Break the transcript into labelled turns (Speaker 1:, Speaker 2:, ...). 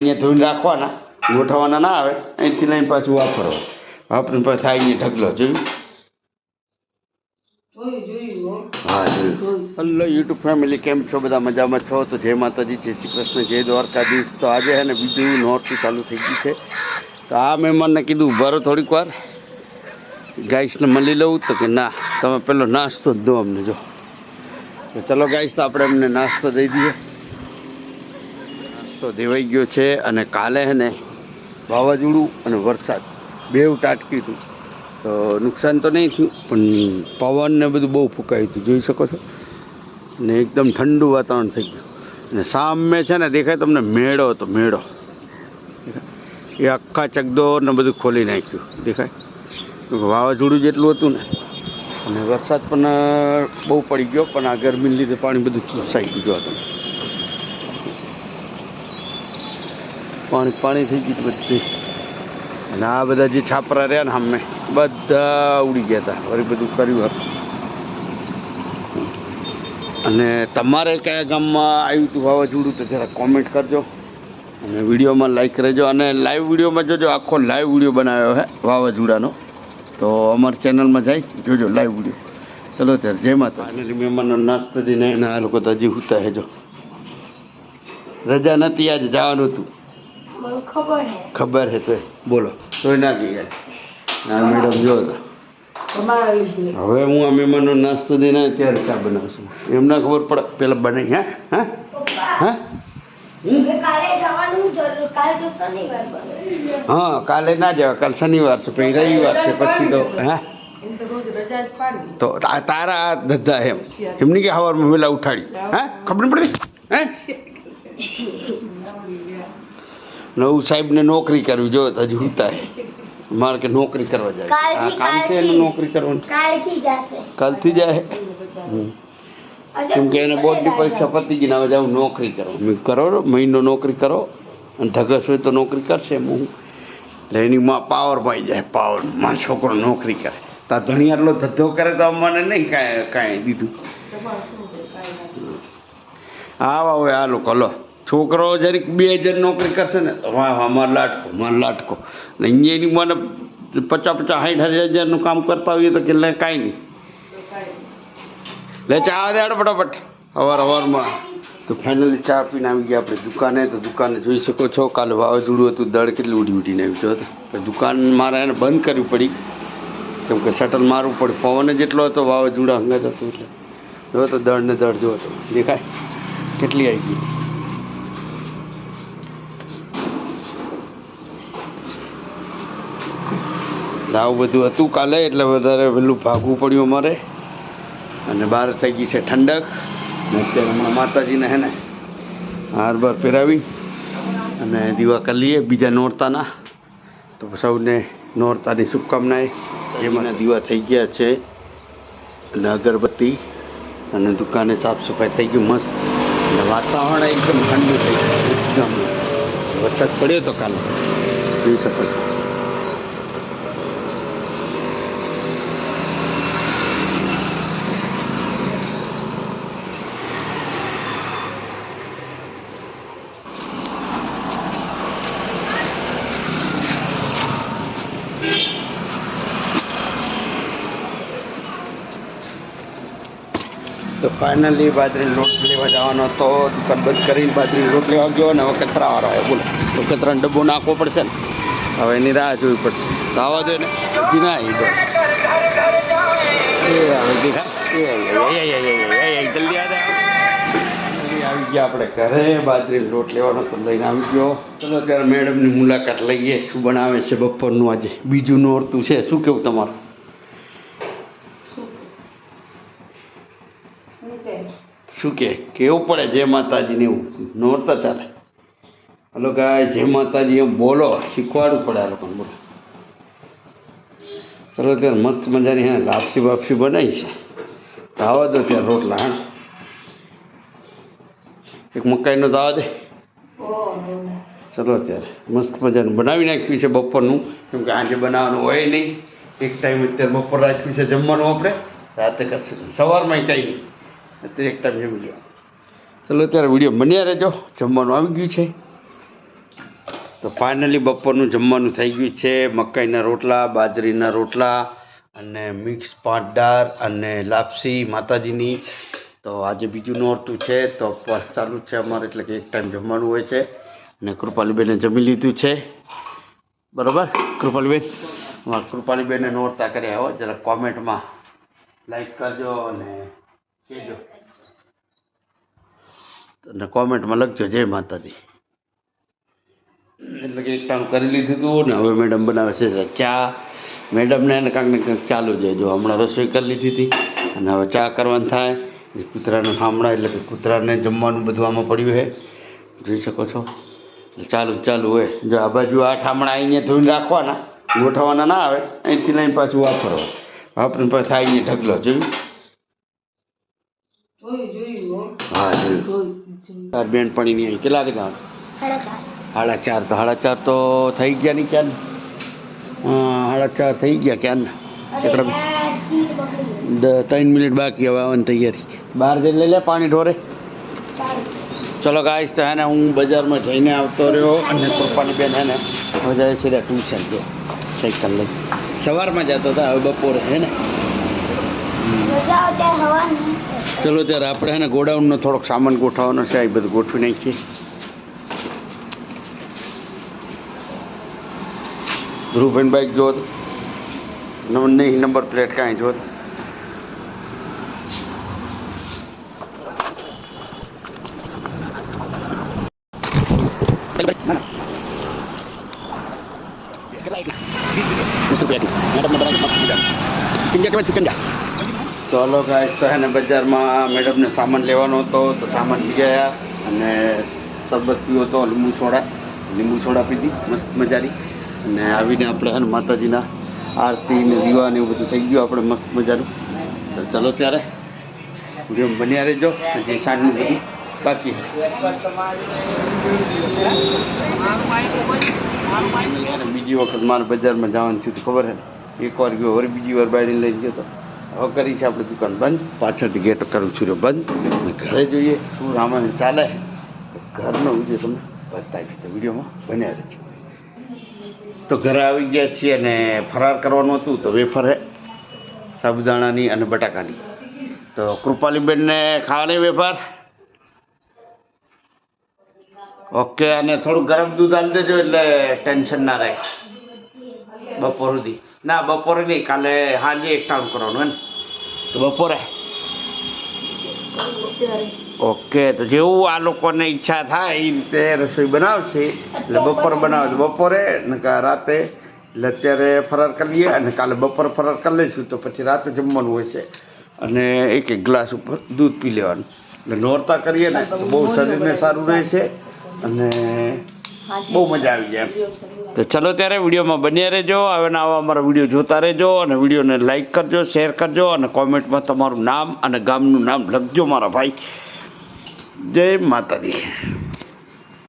Speaker 1: અહીંયા ધોઈને રાખવાના, ગોઠવવાના ના આવે, અહીંથી લઈને પાછું વાપરવા. વાપરીને પાછું થાય અહીંયા ઢગલો જોયું. હા જોયું. હલો યુટ્યુબ ફેમિલી, કેમ છો? બધા મજામાં છો? તો જય માતાજી, જય શ્રી કૃષ્ણ, જય દ્વારકાધીશ. તો આજે છે ને બીજું નોરતું ચાલુ થઈ ગયું છે. તો આ મહેમાનને કીધું ઉભા રહો થોડીક વાર, ગાઈસને મળી લઉં. તો કે ના, તમે પેલો નાસ્તો જ દો અમને. જો તો ચલો ગાઈસ, તો આપણે એમને નાસ્તો દઈ દઈએ. નાસ્તો દેવાઈ ગયો છે. અને કાલે હે ને વાવાઝોડું અને વરસાદ બેવ ટાટક્યું હતું. તો નુકસાન તો નહીં થયું, પણ પવન ને બધું બહુ ફૂંકાયું હતું, જોઈ શકો છો. ને એકદમ ઠંડુ વાતાવરણ થઈ ગયું. અને સામે છે ને દેખાય તમને મેળો હતો, મેળો એ આખા ચકડોળ ને બધું ખોલી નાખ્યું, દેખાય. વાવાઝોડું જેટલું હતું ને, અને વરસાદ પણ બહુ પડી ગયો, પણ આ ગરમીને લીધે પાણી બધું ચૂસાઈ ગયું હતું. પાણી થઈ ગયું બધી. અને આ બધા જે છાપરા રહ્યા ને સામે બધા ઉડી ગયા હતા. વળી બધું કર્યું હતું. અને તમારે કયા ગામમાં આવ્યું હતું વાવાઝોડું તો જરા કોમેન્ટ કરજો, અને વિડીયોમાં લાઈક રહેજો. અને લાઈવ વિડીયોમાં જોજો, આખો લાઈવ વિડીયો બનાવ્યો છે વાવાઝોડાનો. તો અમારી ચેનલમાં જાય જોજો લાઈવ વિડીયો. ચલો ત્યારે જય માતા. ફાઇનલી મહેમાનનો નાસ્તો દઈને એના આ લોકો તો હજી હુતા હે. જો રજા નથી, આજે જવાનું હતું. ખબર હે તો બોલો તોય ના ગઈ યાર. ના મેડમ જો હતા. હવે હું આ મહેમાનનો નાસ્તો દઈને ત્યારે ચા બનાવશું. એમને ખબર પડે પેલા બનાવી. હા હા હા કાલે ના જવા, કાલે શનિવાર છે, પછી રવિવાર છે, પછી તો હા તો તારા ધંધા એમની કે સવારમાં વહેલા ઉઠાડી. હા ખબર પડી. હે નવું સાહેબને નોકરી કરવી જો હજુ હુતા હે. મારે કે નોકરી કરવા જાય, કામ છે એને નોકરી કરવાની. કાલથી જાય. કેમ કે એને બોર્ડની પરીક્ષા પતી ગઈ ને હવે જાઉં નોકરી કરો. કરો મહિનો નોકરી કરો, અને ધગસ હોય તો નોકરી કરશે. હું એટલે એની માં પાવર પાઈ જાય, પાવર. મારો છોકરો નોકરી કરે તો આ ધણી આટલો ધંધો કરે તો મને નહીં કાંઈ દીધું. આવા હોય આ લોકો. લો છોકરો જરીક 2000 નોકરી કરશે ને તો વાહ વાહ મારો લાટકો, મારો લાટકો. ને અહીંયા એની મને 50-60 હજારનું કામ કરતા હોઈએ તો કે લે કાંઈ નહીં, લે ચા દે ફટાફટ અવારમાં. તો ફાઇનલી ચા પીને આવી ગયા આપણે દુકાને. તો દુકાને જોઈ શકો છો, કાલે વાવાઝોડું હતું, દળ કેટલી ઉડીને આવી જો. દુકાન મારે એને બંધ કરવી પડી, કેમ કે શટલ મારવું પડે. પવન જેટલો હતો, વાવાઝોડા હંગાત હતું. એટલે જો તો દળ ને દળ જો તો દેખાય કેટલી આવી ગઈ. આવું બધું હતું કાલે, એટલે વધારે વહેલું ભાગવું પડ્યું અમારે. અને બહાર થઈ ગઈ છે ઠંડક. અત્યારે હમણાં માતાજીને હે ને હાર બાર પહેરાવી અને દીવા કરી લઈએ બીજા નોરતાના. તો સૌને નોરતાની શુભકામનાએ. એમાંના દીવા થઈ ગયા છે, અને અગરબત્તી, અને દુકાને સાફ સફાઈ થઈ ગઈ મસ્ત. અને વાતાવરણ એકદમ ઠંડુ થઈ ગયું, એકદમ. વરસાદ પડ્યો તો કાલે, જોઈ શકો છો. તો ફાઇનલી બાજરીનો લોટ લેવા જવાનો હતો. દુકાન બંધ કરીને બાજરીનો લોટ લેવા ગયો, ને હવે કચરાવાળા આવે. બોલો તો કચરાનો ડબ્બો નાખવો પડશે ને, હવે એની રાહ જોવી પડશે. તો આવવા દો ને, હજી ના આવી. બસ એ હવે દેખાય જલ્દી આવી ગયા આપણે ઘરે. બાજરીનો લોટ લેવાનો તો લઈને આવી ગયો. ચલો ત્યારે મેડમની મુલાકાત લઈએ, શું બનાવે છે બપોરનું. આજે બીજું નોરતું છે, શું કેવું તમારું? શું કેવું પડે? જય માતાજીને એવું નોરતા ચાલે. હલો ગાય, જય માતાજી એમ બોલો, શીખવાડવું પડે આ લોકોને. બોલો ચલો ત્યારે મસ્ત મજાની હે લાપસી બાપસી બનાવી છે. તો આવવા દો ત્યારે રોટલા. હા એક મકાઈનો તો આવવા દે. ચલો ત્યારે મસ્ત મજાનું બનાવી નાખ્યું છે બપોરનું, કેમ કે આજે બનાવવાનું હોય નહીં. એક ટાઈમ અત્યારે બપોર રાખ્યું છે જમવાનું. આપણે રાતે કશું સવારમાં કંઈ નહીં, અત્યારે એક ટાઈમ જમી લેવાનું. ચલો ત્યારે વિડીયો બન્યા રહેજો. જમવાનું આવી ગયું છે. તો ફાઇનલી બપોરનું જમવાનું થઈ ગયું છે. મકાઈના રોટલા, બાજરીના રોટલા અને મિક્સ ભાત દાળ અને લાપસી માતાજીની. તો આજે બીજું નોરતું છે તો ઉપવાસ ચાલુ છે અમારે, એટલે કે એક ટાઈમ જમવાનું હોય છે. અને કૃપાલીબેને જમી લીધું છે. બરાબર કૃપાલીબેન? અમારા કૃપાલીબેને નોરતા કર્યા હોય, જરા કોમેન્ટમાં લાઈક કરજો અને કહેજો, અને કોમેન્ટમાં લખજો જય માતાજી. એટલે કે એક ટાઈમ કરી લીધું હતું ને હવે મેડમ બનાવે છે ચા. મેડમને એને કાંઈક ને કાંઈક ચાલુ છે. જો હમણાં રસોઈ કરી લીધી હતી અને હવે ચા કરવાનું થાય. કૂતરાના થાંભળા, એટલે કે કૂતરાને જમવાનું બધું આમાં પડ્યું છે, જોઈ શકો છો. ચાલુ હોય. જો આ બાજુ આ ઠામણા અહીંયા ધોઈને રાખવાના, ગોઠવવાના ના આવે. અહીંથી લઈને પાછું વાપરવા વાપરીને પાછું થાય અહીંયા ઢગલો. જોયું? હા જોયું. તાર બેનપણીની અહીં કેટલા વાગે? 4:30. તો 4:30 તો થઈ ગયા નહીં ક્યાં? 4:30 થઈ ગયા ક્યાં? 3 મિનિટ બાકી હવે આવવાની તૈયારી. બહાર જઈને લઈ લે પાણી ઢોરે. ચલો ગાઈસ, તો હે ને હું બજારમાં જઈને આવતો રહ્યો અને કૃપાલીબેન હે ને હવે જાય છે ટ્યુશન. જો સાયકલ લઈ સવારમાં જતો હતા, હવે બપોરે હે ને. ચલો ત્યારે આપણે હે ને ગોડાઉનનો થોડોક સામાન ગોઠવવાનો છે, એ બધું ગોઠવી નાખીએ. ધ્રુવભાઈ બાઈક જો નહીં, નંબર પ્લેટ કાંઈ જો. ચાલો ગાઈસ, તો હે ને બજારમાં મેડમને સામાન લેવાનો હતો તો સામાન લઈ ગયા અને શરબત પીવો હતો, લીંબુ સોડા પીધી મસ્ત મજાની. અને આવીને આપણે હે ને માતાજીના આરતી ને દીવા ને એવું બધું થઈ ગયું આપણે મસ્ત મજાનું. તો ચલો ત્યારે વિડીયો બન્યા રહેજો. જે સાંજનું બધું બાકી બીજી વખત મારે બજારમાં જવાનું થયું તો ખબર હે, એકવાર ગયો વળી બીજી વાર બાળીને લઈને ગયો તો. હવે કરી છે આપણે દુકાન બંધ, પાછળથી ગેટ કરું છું બંધ. અને ઘરે જોઈએ શું રામાયણ ચાલે, ઘરનો વિડીયો તમને બતાવી તો વિડીયોમાં બન્યા રહેજો. તો ઘરે આવી ગયા છીએ અને ફરાર કરવાનું હતું તો વેફર હે સાબુદાણાની અને બટાકાની. તો કૃપાલીબેનને ખાવાની વેફર. ઓકે, અને થોડું ગરમ દૂધ આપી દેજો એટલે ટેન્શન ના રહે બપોર સુધી. ના બપોરે નહીં, કાલે સાંજે એક ટાઈમ કરવાનું હે ને, તો બપોરે. ઓકે, તો જેવું આ લોકોને ઈચ્છા થાય એ રીતે રસોઈ બનાવશે. એટલે બપોરે બનાવે તો બપોરે, ને રાતે. એટલે અત્યારે ફરાર કરી લઈએ અને કાલે બપોરે ફરાર કરી લઈશું તો પછી રાતે જમવાનું હોય છે. અને એક ગ્લાસ ઉપર દૂધ પી લેવાનું. એટલે નોરતા કરીએ ને તો બહુ શરીરને સારું રહે છે અને બહુ મજા આવી જાય. તો ચલો ત્યારે વિડીયોમાં બન્યા રહેજો. હવે આવા અમારા વિડીયો જોતા રહેજો અને વિડીયોને લાઈક કરજો, શેર કરજો અને કોમેન્ટમાં તમારું નામ અને ગામનું નામ લખજો મારા ભાઈ. જય માતાજી.